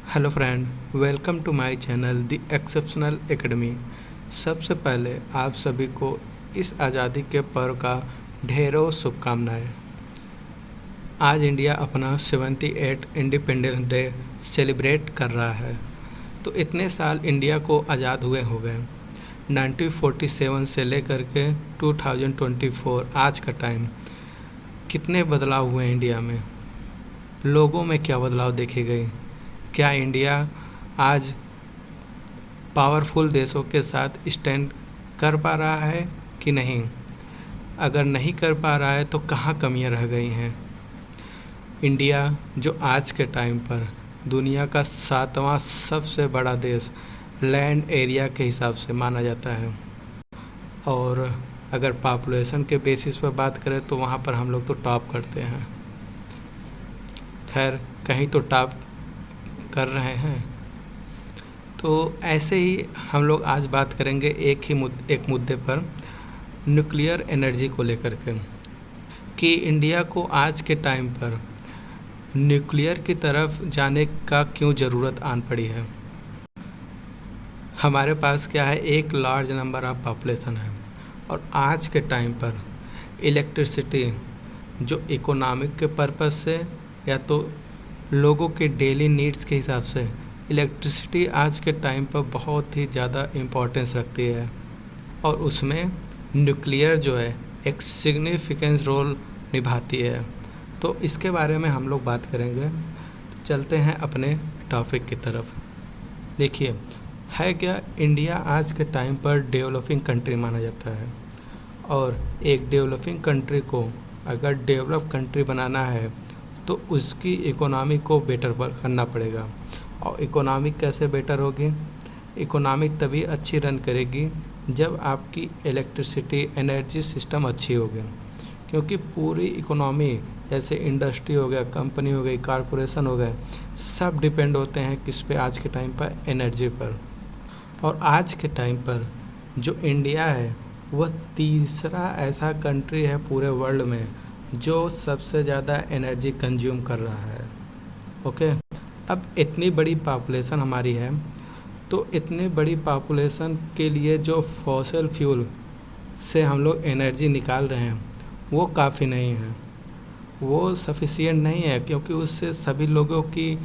Hello friend, welcome to my channel the exceptional academy. सबसे पहले आप सभी को इस आज़ादी के पर्व का ढेरों शुभकामनाएं। आज इंडिया अपना 78 इंडिपेंडेंस डे सेलिब्रेट कर रहा है। तो इतने साल इंडिया को आज़ाद हुए हो गए। 1947 से लेकर के 2024 आज का टाइम, कितने बदलाव हुए इंडिया में। लोगों में क्या बदलाव देखे गए। क्या इंडिया आज पावरफुल देशों के साथ स्टैंड कर पा रहा है कि नहीं। अगर नहीं कर पा रहा है तो कहाँ कमियां रह गई हैं। इंडिया जो आज के टाइम पर दुनिया का 7वां सबसे बड़ा देश लैंड एरिया के हिसाब से माना जाता है, और अगर पॉपुलेशन के बेसिस पर बात करें तो वहाँ पर हम लोग तो टॉप करते हैं। खैर, कहीं तो टॉप कर रहे हैं। तो ऐसे ही हम लोग आज बात करेंगे एक मुद्दे पर, न्यूक्लियर एनर्जी को लेकर के, कि इंडिया को आज के टाइम पर न्यूक्लियर की तरफ जाने का क्यों ज़रूरत आन पड़ी है। हमारे पास क्या है, एक लार्ज नंबर ऑफ पॉपुलेशन है, और आज के टाइम पर इलेक्ट्रिसिटी जो इकोनॉमिक के पर्पस से या तो लोगों के डेली नीड्स के हिसाब से इलेक्ट्रिसिटी आज के टाइम पर बहुत ही ज़्यादा इम्पोर्टेंस रखती है, और उसमें न्यूक्लियर जो है एक सिग्निफिकेंस रोल निभाती है। तो इसके बारे में हम लोग बात करेंगे। तो चलते हैं अपने टॉपिक की तरफ। देखिए, है क्या, इंडिया आज के टाइम पर डेवलपिंग कंट्री माना जाता है, और एक डेवलपिंग कंट्री को अगर डेवलप कंट्री बनाना है तो उसकी इकोनॉमी को बेटर करना पड़ेगा। और इकोनॉमिक कैसे बेटर होगी, इकोनॉमिक तभी अच्छी रन करेगी जब आपकी इलेक्ट्रिसिटी एनर्जी सिस्टम अच्छी होगी। क्योंकि पूरी इकोनॉमी, जैसे इंडस्ट्री हो गया, कंपनी हो गई, कॉरपोरेशन हो गए, सब डिपेंड होते हैं किस पे, आज के टाइम पर एनर्जी पर। और आज के टाइम पर जो इंडिया है वह तीसरा ऐसा कंट्री है पूरे वर्ल्ड में जो सबसे ज़्यादा एनर्जी कंज्यूम कर रहा है। ओके, अब इतनी बड़ी पॉपुलेशन हमारी है, तो इतनी बड़ी पॉपुलेशन के लिए जो फॉसिल फ्यूल से हम लोग एनर्जी निकाल रहे हैं वो काफ़ी नहीं है, वो सफिशिएंट नहीं है, क्योंकि उससे सभी लोगों की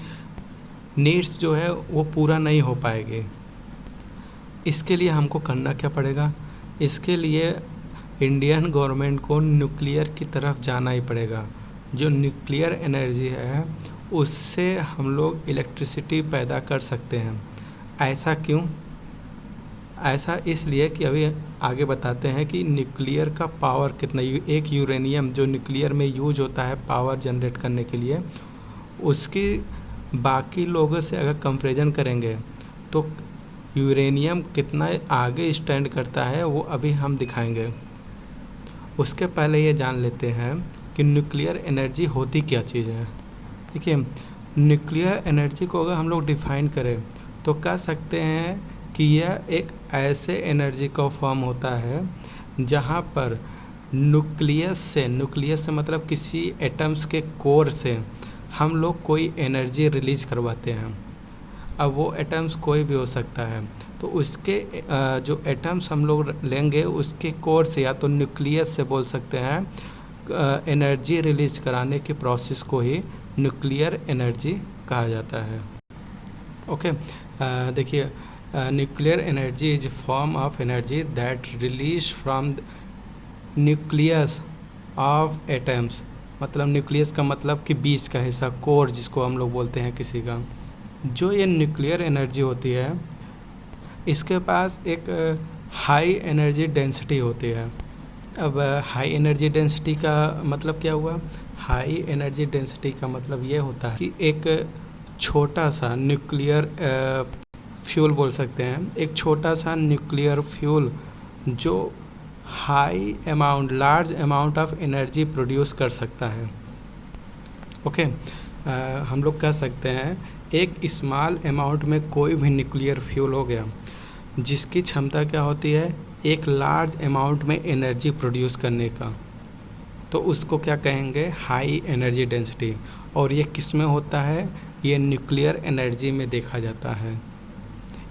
नीड्स जो है वो पूरा नहीं हो पाएगी। इसके लिए हमको करना क्या पड़ेगा, इसके लिए इंडियन गवर्नमेंट को न्यूक्लियर की तरफ जाना ही पड़ेगा। जो न्यूक्लियर एनर्जी है उससे हम लोग इलेक्ट्रिसिटी पैदा कर सकते हैं। ऐसा क्यों? ऐसा इसलिए कि अभी आगे बताते हैं कि न्यूक्लियर का पावर कितना, एक यूरेनियम जो न्यूक्लियर में यूज होता है पावर जनरेट करने के लिए, उसकी बाकी लोगों से अगर कंपैरिजन करेंगे तो यूरेनियम कितना आगे स्टैंड करता है वो अभी हम दिखाएंगे। उसके पहले ये जान लेते हैं कि न्यूक्लियर एनर्जी होती क्या चीज़ है। देखिए, न्यूक्लियर एनर्जी को अगर हम लोग डिफ़ाइन करें तो कह सकते हैं कि यह एक ऐसे एनर्जी का फॉर्म होता है जहाँ पर न्यूक्लियस से मतलब किसी एटम्स के कोर से हम लोग कोई एनर्जी रिलीज करवाते हैं। अब वो एटम्स कोई भी हो सकता है, तो उसके जो एटम्स हम लोग लेंगे उसके कोर से या तो न्यूक्लियस से बोल सकते हैं, एनर्जी रिलीज कराने के प्रोसेस को ही न्यूक्लियर एनर्जी कहा जाता है। ओके, देखिए, nuclear energy is form of energy that release from nucleus of atoms. मतलब न्यूक्लियस का मतलब कि बीच का हिस्सा, कोर जिसको हम लोग बोलते हैं किसी का। जो ये न्यूक्लियर एनर्जी होती है इसके पास एक हाई एनर्जी डेंसिटी होती है। अब हाई एनर्जी डेंसिटी का मतलब क्या हुआ? हाई एनर्जी डेंसिटी का मतलब ये होता है कि एक छोटा सा न्यूक्लियर फ्यूल बोल सकते हैं, एक छोटा सा न्यूक्लियर फ्यूल जो large amount of energy produce कर सकता है। ओके, हम लोग कह सकते हैं एक स्मॉल अमाउंट में कोई भी न्यूक्लियर फ्यूल हो गया जिसकी क्षमता क्या होती है, एक लार्ज अमाउंट में एनर्जी प्रोड्यूस करने का, तो उसको क्या कहेंगे, हाई एनर्जी डेंसिटी। और ये किस में होता है, ये न्यूक्लियर एनर्जी में देखा जाता है।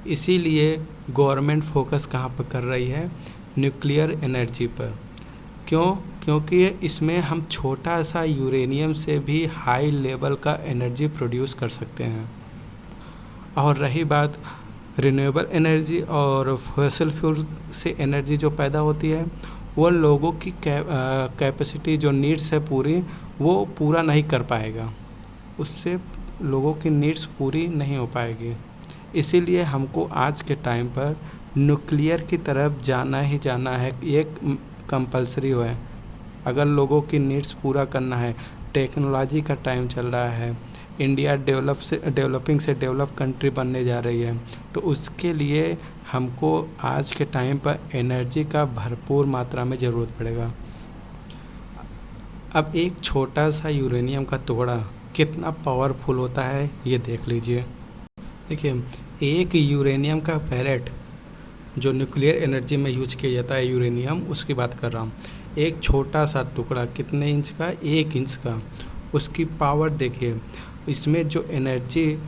इसीलिए गवर्नमेंट फोकस कहाँ पर कर रही है? न्यूक्लियर एनर्जी पर। क्यों? क्योंकि इसमें हम छोटा सा यूरेनियम से भी हाई लेवल का एनर्जी प्रोड्यूस कर सकते हैं। और रही बात रिन्यूएबल एनर्जी और फॉसिल फ्यूल से एनर्जी जो पैदा होती है, वो लोगों की कैपेसिटी जो नीड्स है पूरी, वो पूरा नहीं कर पाएगा, उससे लोगों की नीड्स पूरी नहीं हो पाएगी। इसीलिए हमको आज के टाइम पर न्यूक्लियर की तरफ जाना ही जाना है, ये कंपलसरी है। अगर लोगों की नीड्स पूरा करना है, टेक्नोलॉजी का टाइम चल रहा है, इंडिया डेवलपिंग से डेवलप कंट्री बनने जा रही है, तो उसके लिए हमको आज के टाइम पर एनर्जी का भरपूर मात्रा में ज़रूरत पड़ेगा। अब एक छोटा सा यूरेनियम का टुकड़ा कितना पावरफुल होता है ये देख लीजिए। देखिए, एक यूरेनियम का पैलेट जो न्यूक्लियर एनर्जी में यूज किया जाता है, यूरेनियम, उसकी बात कर रहा हूँ। एक छोटा सा टुकड़ा कितने इंच का? 1 इंच का। उसकी पावर देखिए, इसमें जो एनर्जी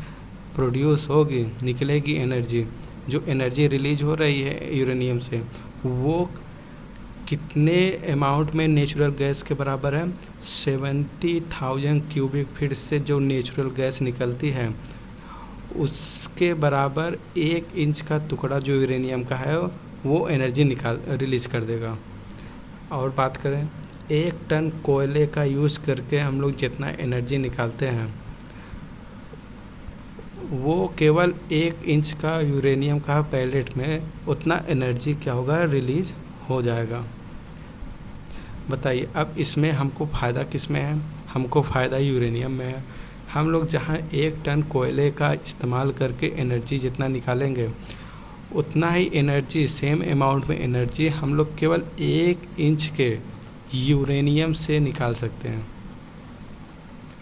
प्रोड्यूस होगी, निकलेगी एनर्जी, जो एनर्जी रिलीज हो रही है यूरेनियम से, वो कितने अमाउंट में नेचुरल गैस के बराबर है? 70,000 क्यूबिक फीट से जो नेचुरल गैस निकलती है, उसके बराबर 1 इंच का टुकड़ा जो यूरेनियम का है वो एनर्जी रिलीज़ कर देगा। और बात करें 1 टन कोयले का यूज़ करके हम लोग जितना एनर्जी निकालते हैं, वो केवल 1 इंच का यूरेनियम का पैलेट में उतना एनर्जी क्या होगा? रिलीज़ हो जाएगा। बताइए, अब इसमें हमको फ़ायदा किस में है? हमको फ़ायदा यूरेनियम में है। हम लोग जहाँ 1 टन कोयले का इस्तेमाल करके एनर्जी जितना निकालेंगे, उतना ही एनर्जी, सेम अमाउंट में एनर्जी हम लोग केवल 1 इंच के यूरेनियम से निकाल सकते हैं।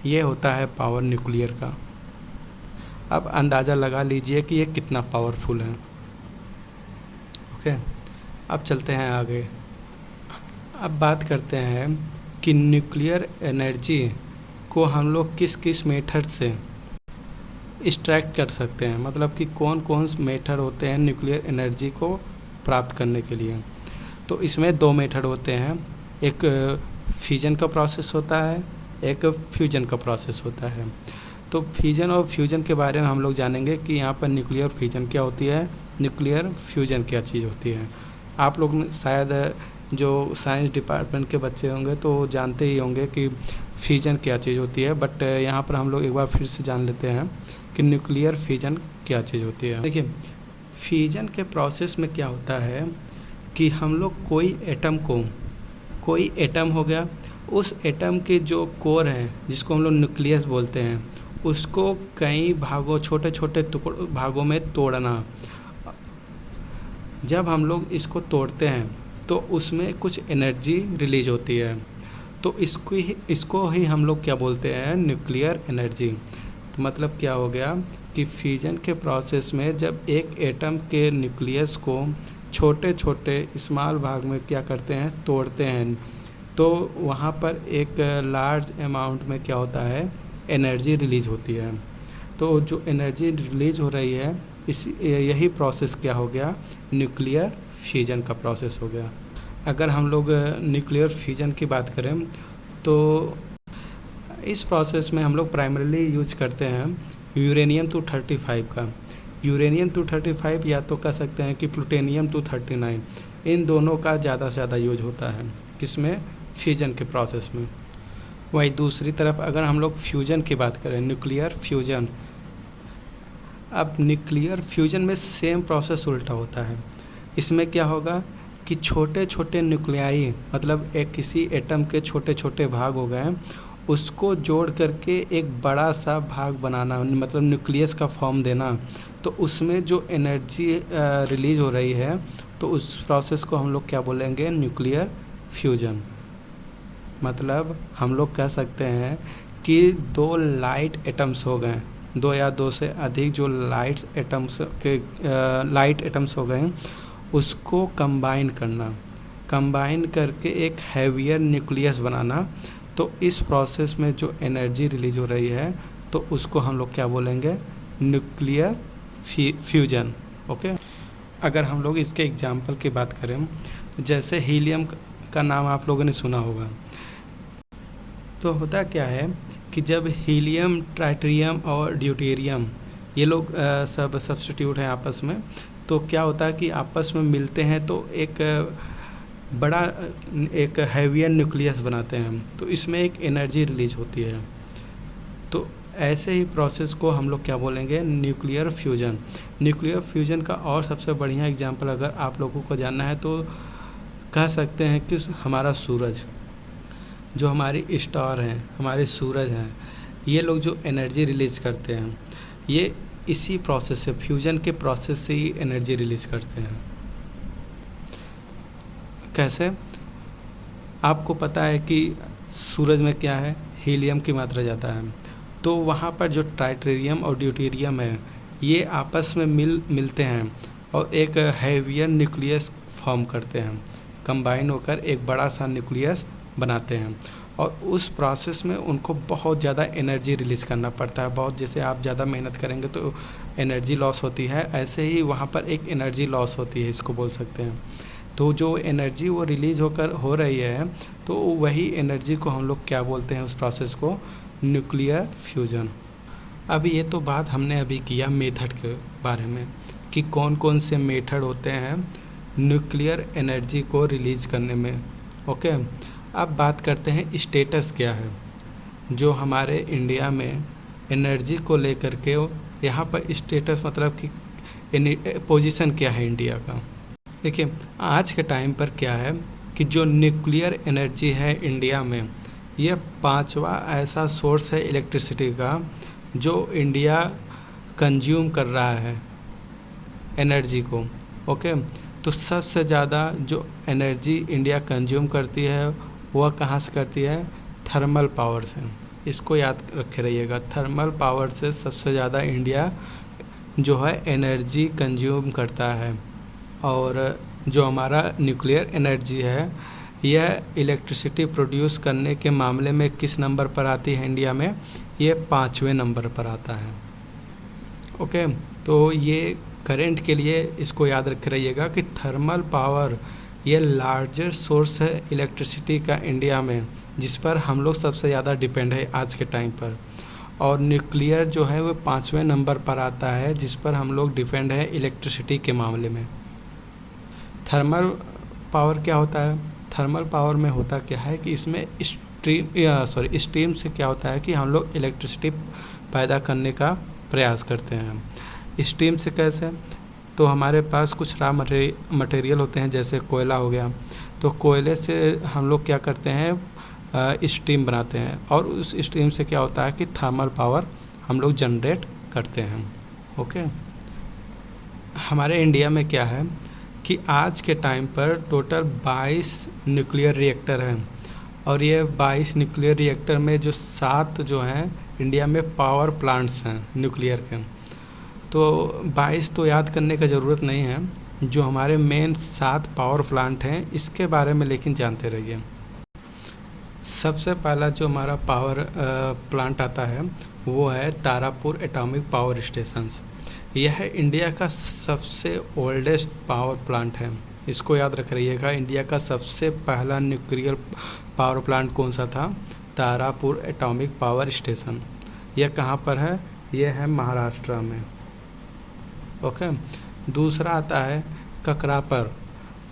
ये होता है पावर न्यूक्लियर का। अब अंदाज़ा लगा लीजिए कि ये कितना पावरफुल है। ओके, अब चलते हैं आगे। अब बात करते हैं कि न्यूक्लियर एनर्जी को हम लोग किस किस मेथड से एक्सट्रैक्ट कर सकते हैं, मतलब कि कौन कौन से मेथड होते हैं न्यूक्लियर एनर्जी को प्राप्त करने के लिए। तो इसमें 2 मेथड होते हैं, एक फिजन का प्रोसेस होता है, एक फ्यूजन का प्रोसेस होता है। तो फिजन और फ्यूजन के बारे में हम लोग जानेंगे कि यहाँ पर न्यूक्लियर फिजन क्या होती है, न्यूक्लियर फ्यूजन क्या चीज़ होती है। आप लोग शायद जो साइंस डिपार्टमेंट के बच्चे होंगे तो जानते ही होंगे कि फिजन क्या चीज़ होती है, बट यहाँ पर हम लोग एक बार फिर से जान लेते हैं कि न्यूक्लियर फिजन क्या चीज़ होती है। देखिए, फिजन के प्रोसेस में क्या होता है कि हम लोग कोई एटम हो गया, उस एटम के जो कोर हैं, जिसको हम लोग न्यूक्लियस बोलते हैं, उसको कई भागों, छोटे छोटे भागों में तोड़ना। जब हम लोग इसको तोड़ते हैं तो उसमें कुछ एनर्जी रिलीज होती है, तो इसको ही हम लोग क्या बोलते हैं? Nuclear energy. तो मतलब क्या हो गया कि फिजन के प्रोसेस में जब एक एटम के न्यूक्लियस को छोटे छोटे स्मॉल भाग में क्या करते हैं? तोड़ते हैं, तो वहाँ पर एक लार्ज अमाउंट में क्या होता है? एनर्जी रिलीज होती है। तो जो एनर्जी रिलीज हो रही है, यही प्रोसेस क्या हो गया? न्यूक्लियर फ्यूजन का प्रोसेस हो गया। अगर हम लोग न्यूक्लियर फ्यूजन की बात करें तो इस प्रोसेस में हम लोग प्राइमरीली यूज करते हैं यूरेनियम 235 का। यूरेनियम 235 या तो कह सकते हैं कि प्लूटोनियम 239, इन दोनों का ज़्यादा से ज़्यादा यूज होता है। किसमें? फ्यूजन के प्रोसेस में। वही दूसरी तरफ अगर हम लोग फ्यूजन की बात करें, न्यूक्लियर फ्यूजन, अब न्यूक्लियर फ्यूजन में सेम प्रोसेस उल्टा होता है। इसमें क्या होगा कि छोटे छोटे न्यूक्लियाई, मतलब एक किसी एटम के छोटे छोटे भाग हो गए, उसको जोड़ करके एक बड़ा सा भाग बनाना, मतलब न्यूक्लियस का फॉर्म देना। तो उसमें जो एनर्जी रिलीज हो रही है, तो उस प्रोसेस को हम लोग क्या बोलेंगे? Nuclear fusion. मतलब हम लोग कह सकते हैं कि 2 लाइट एटम्स हो गए, 2 या 2 से अधिक जो लाइट एटम्स हो गए, उसको कंबाइन करके एक हैवियर न्यूक्लियस बनाना। तो इस प्रोसेस में जो एनर्जी रिलीज हो रही है तो उसको हम लोग क्या बोलेंगे, न्यूक्लियर फ्यूजन। ओके, अगर हम लोग इसके एग्जाम्पल की बात करें, जैसे हीलियम का नाम आप लोगों ने सुना होगा। तो होता क्या है कि जब हीलियम, ट्राइटेरियम और ड्यूटेरियम ये लोग सब सब्स्टिट्यूट हैं आपस में, तो क्या होता है कि आपस में मिलते हैं तो एक बड़ा एक हैवियर न्यूक्लियस बनाते हैं, तो इसमें एक एनर्जी रिलीज होती है। तो ऐसे ही प्रोसेस को हम लोग क्या बोलेंगे, न्यूक्लियर फ्यूजन। न्यूक्लियर फ्यूजन का और सबसे बढ़िया एग्जांपल अगर आप लोगों को जानना है तो कह सकते हैं कि हमारा सूरज, जो हमारी स्टार हैं, हमारे सूरज हैं, ये लोग जो एनर्जी रिलीज करते हैं, ये इसी प्रोसेस से, फ्यूजन के प्रोसेस से ही एनर्जी रिलीज करते हैं। कैसे? आपको पता है कि सूरज में क्या है, हीलियम की मात्रा ज़्यादा है, तो वहाँ पर जो ट्राइटेरियम और ड्यूटेरियम है ये आपस में मिलते हैं और एक हैवियर न्यूक्लियस फॉर्म करते हैं, कंबाइन होकर एक बड़ा सा न्यूक्लियस बनाते हैं। और उस प्रोसेस में उनको बहुत ज़्यादा एनर्जी रिलीज़ करना पड़ता है। बहुत, जैसे आप ज़्यादा मेहनत करेंगे तो एनर्जी लॉस होती है, ऐसे ही वहाँ पर एक एनर्जी लॉस होती है, इसको बोल सकते हैं। तो जो एनर्जी वो रिलीज़ होकर हो रही है, तो वही एनर्जी को हम लोग क्या बोलते हैं, उस प्रोसेस को न्यूक्लियर फ्यूजन। अब ये तो बात हमने अभी किया मेथड के बारे में कि कौन कौन से मेथड होते हैं न्यूक्लियर एनर्जी को रिलीज़ करने में। ओके, अब बात करते हैं स्टेटस क्या है जो हमारे इंडिया में एनर्जी को लेकर के, यहाँ पर स्टेटस मतलब कि पोजीशन क्या है इंडिया का। देखिए, आज के टाइम पर क्या है कि जो न्यूक्लियर एनर्जी है इंडिया में, ये 5वां ऐसा सोर्स है इलेक्ट्रिसिटी का जो इंडिया कंज्यूम कर रहा है एनर्जी को। ओके, तो सबसे ज़्यादा जो एनर्जी इंडिया कंज्यूम करती है वह कहाँ से करती है, थर्मल पावर से। इसको याद रखे रहिएगा, थर्मल पावर से सबसे ज़्यादा इंडिया जो है एनर्जी कंज्यूम करता है। और जो हमारा न्यूक्लियर एनर्जी है, यह इलेक्ट्रिसिटी प्रोड्यूस करने के मामले में किस नंबर पर आती है इंडिया में, ये 5वें नंबर पर आता है। ओके, तो ये करंट के लिए इसको याद रखे रहिएगा कि थर्मल पावर ये लार्जर सोर्स है इलेक्ट्रिसिटी का इंडिया में, जिस पर हम लोग सबसे ज़्यादा डिपेंड है आज के टाइम पर। और न्यूक्लियर जो है वो 5वें नंबर पर आता है, जिस पर हम लोग डिपेंड है इलेक्ट्रिसिटी के मामले में। थर्मल पावर क्या होता है, थर्मल पावर में होता क्या है कि इसमें स्टीम से क्या होता है कि हम लोग इलेक्ट्रिसिटी पैदा करने का प्रयास करते हैं। स्टीम से कैसे, तो हमारे पास कुछ रॉ मटेरियल होते हैं, जैसे कोयला हो गया, तो कोयले से हम लोग क्या करते हैं, स्टीम बनाते हैं, और उस स्टीम से क्या होता है कि थर्मल पावर हम लोग जनरेट करते हैं। ओके, हमारे इंडिया में क्या है कि आज के टाइम पर टोटल 22 न्यूक्लियर रिएक्टर हैं, और ये 22 न्यूक्लियर रिएक्टर में जो 7 जो हैं इंडिया में पावर प्लांट्स हैं न्यूक्लियर के। तो 22 तो याद करने का ज़रूरत नहीं है, जो हमारे मेन 7 पावर प्लांट हैं इसके बारे में लेकिन जानते रहिए। सबसे पहला जो हमारा पावर प्लांट आता है वो है तारापुर एटॉमिक पावर स्टेशंस। यह इंडिया का सबसे ओल्डेस्ट पावर प्लांट है, इसको याद रख रहिएगा। इंडिया का सबसे पहला न्यूक्लियर पावर प्लांट कौन सा था, तारापुर एटॉमिक पावर स्टेशन। यह कहाँ पर है, यह है महाराष्ट्र में। ओके, दूसरा आता है ककरापर।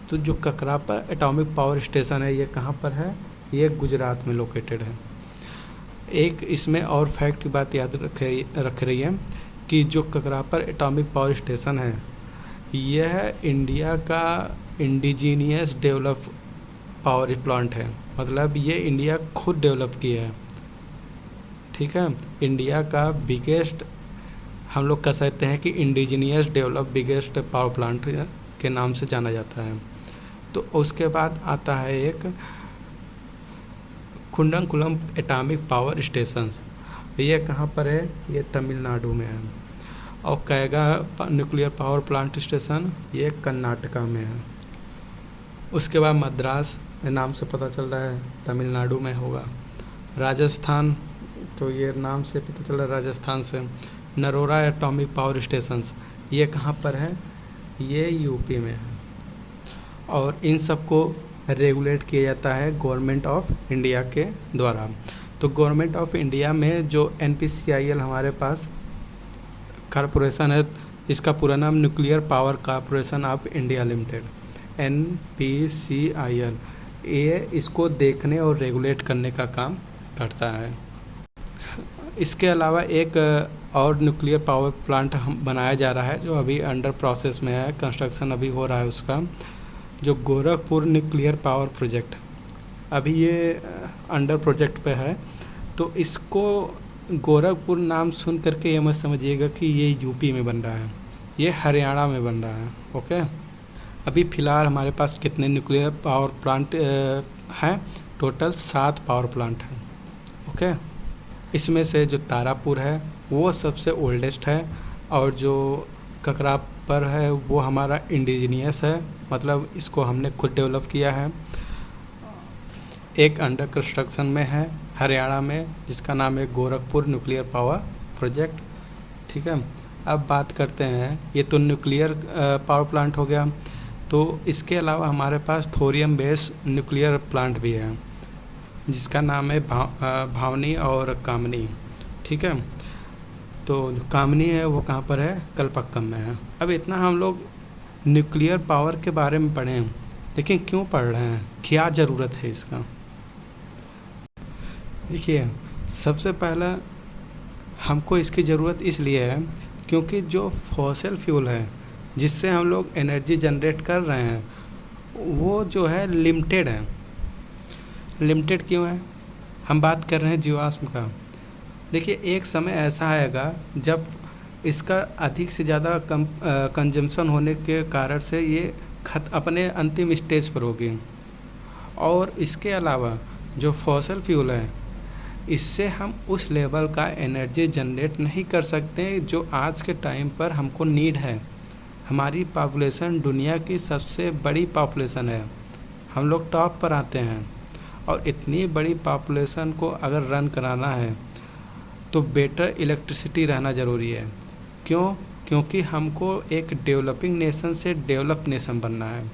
तो जो ककरापर एटॉमिक पावर स्टेशन है ये कहाँ पर है, ये गुजरात में लोकेटेड है। एक इसमें और फैक्ट की बात याद रख रही है कि जो ककरापर एटॉमिक पावर स्टेशन है यह इंडिया का इंडिजीनियस डेवलप पावर प्लांट है, मतलब ये इंडिया खुद डेवलप किया है। ठीक है, इंडिया का बिगेस्ट, हम लोग कह सकते हैं कि indigenous develop biggest power plant के नाम से जाना जाता है। तो उसके बाद आता है एक कुंडनकुलम एटॉमिक पावर स्टेशन। ये कहाँ पर है, ये तमिलनाडु में है। और Kaiga nuclear power plant station ये कर्नाटका में है। उसके बाद मद्रास नाम से पता चल रहा है तमिलनाडु में होगा। राजस्थान तो ये नाम से पता चला राजस्थान से। नरोरा एटॉमिक पावर स्टेशंस, ये कहाँ पर है? ये यूपी में है। और इन सबको रेगुलेट किया जाता है गवर्नमेंट ऑफ इंडिया के द्वारा। तो गवर्नमेंट ऑफ इंडिया में जो NPCIL हमारे पास कॉरपोरेशन है, इसका पूरा नाम nuclear power corporation of India limited, NPCIL, ये इसको देखने और रेगुलेट करने का काम करता है। इसके अलावा एक और न्यूक्लियर पावर प्लांट हम बनाया जा रहा है जो अभी अंडर प्रोसेस में है, कंस्ट्रक्शन अभी हो रहा है उसका, जो गोरखपुर न्यूक्लियर पावर प्रोजेक्ट, अभी ये अंडर प्रोजेक्ट पे है। तो इसको गोरखपुर नाम सुन करके ये मत समझिएगा कि ये यूपी में बन रहा है, ये हरियाणा में बन रहा है। ओके, अभी फ़िलहाल हमारे पास कितने न्यूक्लियर पावर प्लांट हैं? टोटल 7 पावर प्लांट हैं। ओके, इसमें से जो तारापुर है वो सबसे ओल्डेस्ट है, और जो ककरापर है वो हमारा इंडिजीनियस है, मतलब इसको हमने खुद डेवलप किया है। एक अंडर कंस्ट्रक्शन में है हरियाणा में, जिसका नाम है गोरखपुर न्यूक्लियर पावर प्रोजेक्ट। ठीक है, अब बात करते हैं, ये तो न्यूक्लियर पावर प्लांट हो गया। तो इसके अलावा हमारे पास थोरियम बेस्ड न्यूक्लियर प्लांट भी है, जिसका नाम है भावनी और कामनी। ठीक है, तो जो कामनी है वो कहाँ पर है? कलपक्कम में है। अब इतना हम लोग न्यूक्लियर पावर के बारे में पढ़ें, लेकिन क्यों पढ़ रहे हैं, क्या ज़रूरत है इसका? देखिए, सबसे पहला हमको इसकी ज़रूरत इसलिए है क्योंकि जो फॉसिल फ्यूल है जिससे हम लोग एनर्जी जनरेट कर रहे हैं, वो जो है लिमिटेड है। लिमिटेड क्यों है? हम बात कर रहे हैं जीवाश्म का। देखिए, एक समय ऐसा आएगा जब इसका अधिक से ज़्यादा कंजम्पशन होने के कारण से ये अपने अंतिम स्टेज पर होगी। और इसके अलावा जो फॉसिल फ्यूल है, इससे हम उस लेवल का एनर्जी जनरेट नहीं कर सकते जो आज के टाइम पर हमको नीड है। हमारी पॉपुलेशन दुनिया की सबसे बड़ी पॉपुलेशन है, हम लोग टॉप पर आते हैं, और इतनी बड़ी पॉपुलेशन को अगर रन कराना है तो बेटर इलेक्ट्रिसिटी रहना ज़रूरी है। क्यों? क्योंकि हमको एक डेवलपिंग नेशन से डेवलप नेशन बनना है,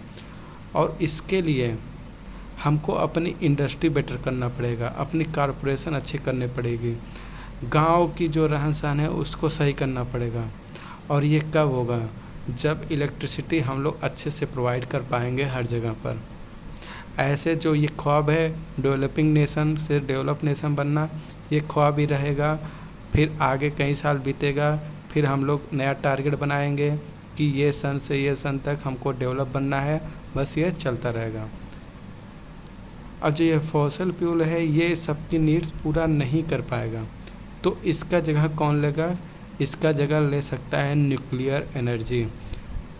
और इसके लिए हमको अपनी इंडस्ट्री बेटर करना पड़ेगा, अपनी कॉरपोरेशन अच्छी करनी पड़ेगी, गांव की जो रहन सहन है उसको सही करना पड़ेगा। और ये कब होगा? जब इलेक्ट्रिसिटी हम लोग अच्छे से प्रोवाइड कर पाएंगे हर जगह पर। ऐसे जो ये ख्वाब है डेवलपिंग नेशन से डेवलप नेशन बनना, ये ख्वाब ही रहेगा। फिर आगे कई साल बीतेगा, फिर हम लोग नया टारगेट बनाएंगे कि ये सन से ये सन तक हमको डेवलप बनना है, बस ये चलता रहेगा। अब जो ये फॉसिल फ्यूल है ये सबकी नीड्स पूरा नहीं कर पाएगा, तो इसका जगह कौन लेगा? इसका जगह ले सकता है न्यूक्लियर एनर्जी।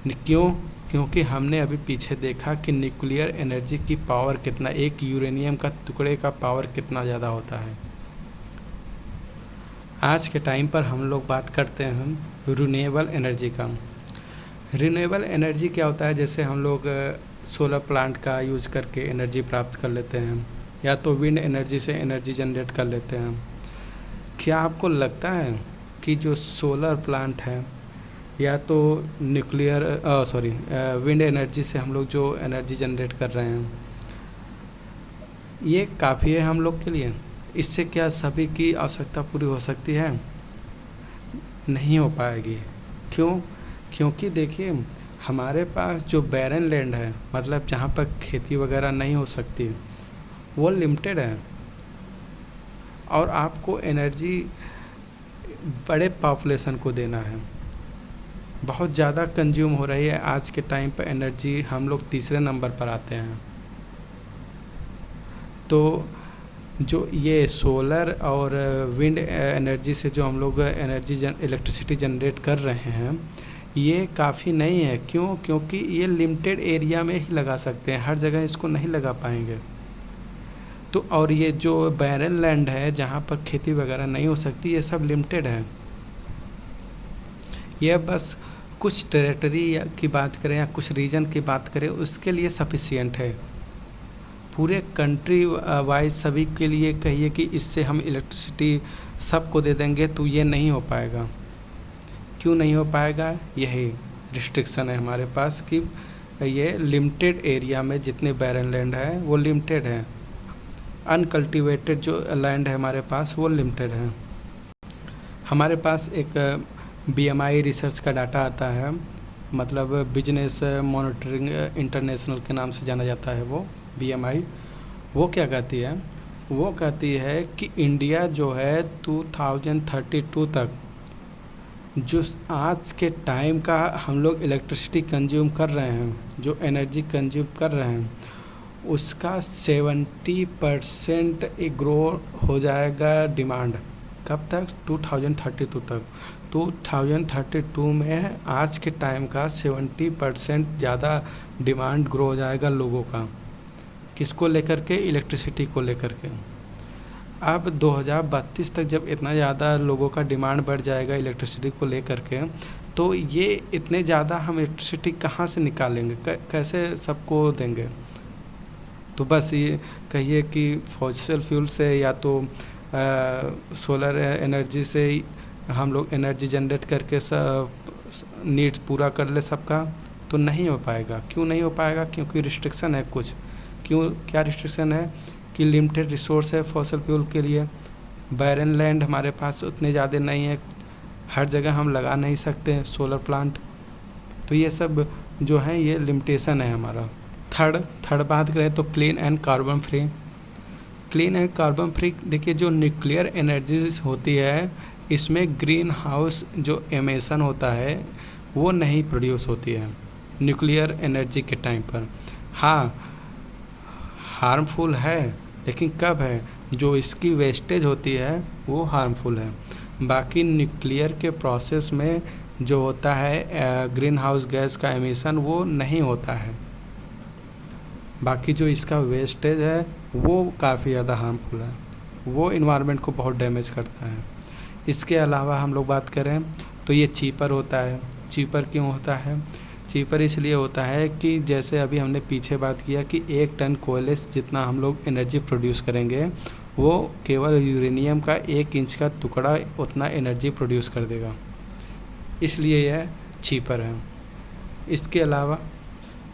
क्यों? क्योंकि हमने अभी पीछे देखा कि न्यूक्लियर एनर्जी की पावर कितना, एक यूरेनियम का टुकड़े का पावर कितना ज़्यादा होता है। आज के टाइम पर हम लोग बात करते हैं रिन्यूएबल एनर्जी का। रिन्यूएबल एनर्जी क्या होता है? जैसे हम लोग सोलर प्लांट का यूज़ करके एनर्जी प्राप्त कर लेते हैं, या तो विंड एनर्जी से एनर्जी जनरेट कर लेते हैं। क्या आपको लगता है कि जो सोलर प्लांट है या तो विंड एनर्जी से हम लोग जो एनर्जी जनरेट कर रहे हैं, ये काफ़ी है हम लोग के लिए? इससे क्या सभी की आवश्यकता पूरी हो सकती है? नहीं हो पाएगी। क्यों? क्योंकि देखिए, हमारे पास जो बैरन लैंड है, मतलब जहाँ पर खेती वगैरह नहीं हो सकती, वो लिमिटेड है, और आपको एनर्जी बड़े पॉपुलेशन को देना है। बहुत ज़्यादा कंज्यूम हो रही है आज के टाइम पर एनर्जी, हम लोग तीसरे नंबर पर आते हैं। तो जो ये सोलर और विंड एनर्जी से जो हम लोग इलेक्ट्रिसिटी जनरेट कर रहे हैं, ये काफ़ी नहीं है। क्यों? क्योंकि ये लिमिटेड एरिया में ही लगा सकते हैं, हर जगह इसको नहीं लगा पाएंगे। तो और ये जो बैरन लैंड है जहाँ पर खेती वगैरह नहीं हो सकती, ये सब लिमिटेड है। ये बस कुछ टेरिटरी की बात करें या कुछ रीजन की बात करें, उसके लिए सफिशिएंट है। पूरे कंट्री वाइज सभी के लिए कहिए कि इससे हम इलेक्ट्रिसिटी सबको दे देंगे, तो ये नहीं हो पाएगा। क्यों नहीं हो पाएगा? यही रिस्ट्रिक्शन है हमारे पास कि ये लिमिटेड एरिया में जितने बैरन लैंड है वो लिमिटेड है, अनकल्टिवेटेड जो लैंड है हमारे पास वो लिमिटेड है। हमारे पास एक BMI रिसर्च का डाटा आता है, मतलब बिजनेस मॉनिटरिंग इंटरनेशनल के नाम से जाना जाता है वो BMI। वो क्या कहती है? वो कहती है कि इंडिया जो है 2032 तक जो आज के टाइम का हम लोग इलेक्ट्रिसिटी कंज्यूम कर रहे हैं, जो एनर्जी कंज्यूम कर रहे हैं, उसका 70% ग्रो हो जाएगा डिमांड। कब तक? 2032 तक। 2032 में आज के टाइम का 70% ज़्यादा डिमांड ग्रो हो जाएगा लोगों का। किसको लेकर के? इलेक्ट्रिसिटी को लेकर के। अब 2032 तक जब इतना ज़्यादा लोगों का डिमांड बढ़ जाएगा इलेक्ट्रिसिटी को लेकर के, तो ये इतने ज़्यादा हम इलेक्ट्रिसिटी कहाँ से निकालेंगे, कैसे सबको देंगे? तो बस ये कहिए कि फॉसिल फ्यूल से या तो सोलर एनर्जी से हम लोग एनर्जी जनरेट करके सब नीड्स पूरा कर ले सबका, तो नहीं हो पाएगा। क्यों नहीं हो पाएगा? क्योंकि रिस्ट्रिक्शन है कुछ। क्यों? क्या रिस्ट्रिक्शन है? कि लिमिटेड रिसोर्स है फॉसिल फ्यूल के लिए, बैरन लैंड हमारे पास उतने ज़्यादा नहीं है, हर जगह हम लगा नहीं सकते सोलर प्लांट। तो ये सब जो है ये लिमिटेशन है हमारा। थर्ड बात करें तो clean and carbon free. Clean and carbon free, देखिए जो न्यूक्लियर एनर्जीज होती है इसमें ग्रीन हाउस जो एमिशन होता है वो नहीं प्रोड्यूस होती है न्यूक्लियर एनर्जी के टाइम पर। हाँ, हार्मफुल है, लेकिन कब है? जो इसकी वेस्टेज होती है वो हार्मफुल है। बाकी न्यूक्लियर के प्रोसेस में जो होता है ग्रीन हाउस गैस का एमिशन वो नहीं होता है। बाकी जो इसका वेस्टेज है वो काफ़ी ज़्यादा हार्मफुल है, वो इन्वायरमेंट को बहुत डैमेज करता है। इसके अलावा हम लोग बात करें तो ये चीपर होता है। चीपर क्यों होता है? चीपर इसलिए होता है कि जैसे अभी हमने पीछे बात किया कि 1 टन कोयले से जितना हम लोग एनर्जी प्रोड्यूस करेंगे वो केवल यूरेनियम का 1 इंच का टुकड़ा उतना एनर्जी प्रोड्यूस कर देगा, इसलिए यह चीपर है। इसके अलावा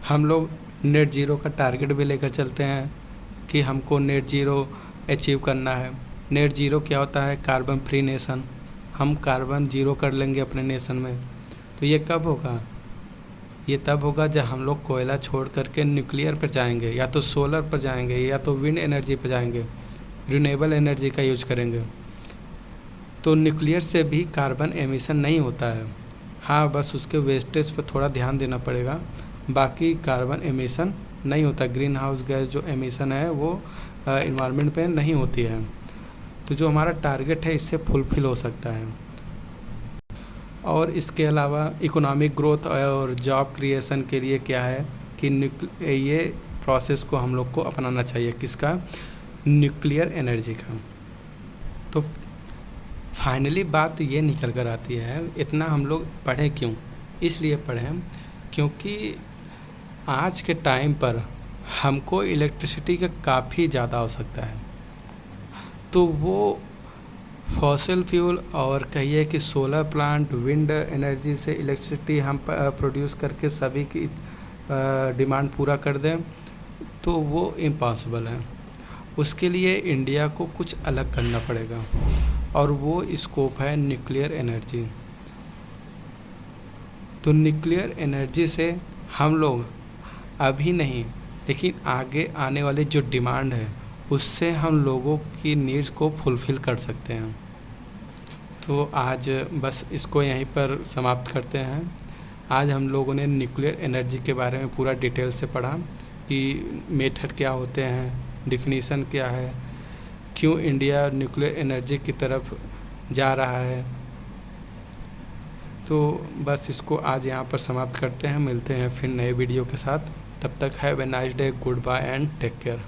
हम लोग नेट ज़ीरो का टारगेट भी लेकर चलते हैं कि हमको नेट ज़ीरो अचीव करना है। नेट ज़ीरो क्या होता है? Carbon free nation. हम कार्बन ज़ीरो कर लेंगे अपने नेशन में। तो ये कब होगा? ये तब होगा जब हम लोग कोयला छोड़ करके न्यूक्लियर पर जाएंगे, या तो सोलर पर जाएंगे, या तो विंड एनर्जी पर जाएंगे, रिन्यूएबल एनर्जी का यूज करेंगे। तो न्यूक्लियर से भी कार्बन एमिशन नहीं होता है। हाँ, बस उसके वेस्टेज पर थोड़ा ध्यान देना पड़ेगा, बाकी कार्बन एमिशन नहीं होता। ग्रीन हाउस गैस जो एमिशन है वो इन्वायरमेंट पे नहीं होती है। तो जो हमारा टारगेट है इससे फुलफिल हो सकता है। और इसके अलावा इकोनॉमिक ग्रोथ और जॉब क्रिएशन के लिए क्या है कि ये प्रोसेस को हम लोग को अपनाना चाहिए। किसका? न्यूक्लियर एनर्जी का। तो फाइनली बात ये निकल कर आती है, इतना हम लोग पढ़ें क्यों? इसलिए पढ़ें क्योंकि आज के टाइम पर हमको इलेक्ट्रिसिटी का काफ़ी ज़्यादा आवश्यकता है। तो वो फॉसिल फ्यूल और कहिए कि सोलर प्लांट, विंड एनर्जी से इलेक्ट्रिसिटी हम प्रोड्यूस करके सभी की डिमांड पूरा कर दें, तो वो इम्पॉसिबल है। उसके लिए इंडिया को कुछ अलग करना पड़ेगा, और वो स्कोप है न्यूक्लियर एनर्जी। तो न्यूक्लियर एनर्जी से हम लोग अभी नहीं, लेकिन आगे आने वाली जो डिमांड है उससे हम लोगों की नीड्स को फुलफ़िल कर सकते हैं। तो आज बस इसको यहीं पर समाप्त करते हैं। आज हम लोगों ने न्यूक्लियर एनर्जी के बारे में पूरा डिटेल से पढ़ा कि मेथड क्या होते हैं, डिफिनीशन क्या है, क्यों इंडिया न्यूक्लियर एनर्जी की तरफ जा रहा है। तो बस इसको आज यहाँ पर समाप्त करते हैं। मिलते हैं फिर नए वीडियो के साथ। तब तक have a nice day, goodbye and take care.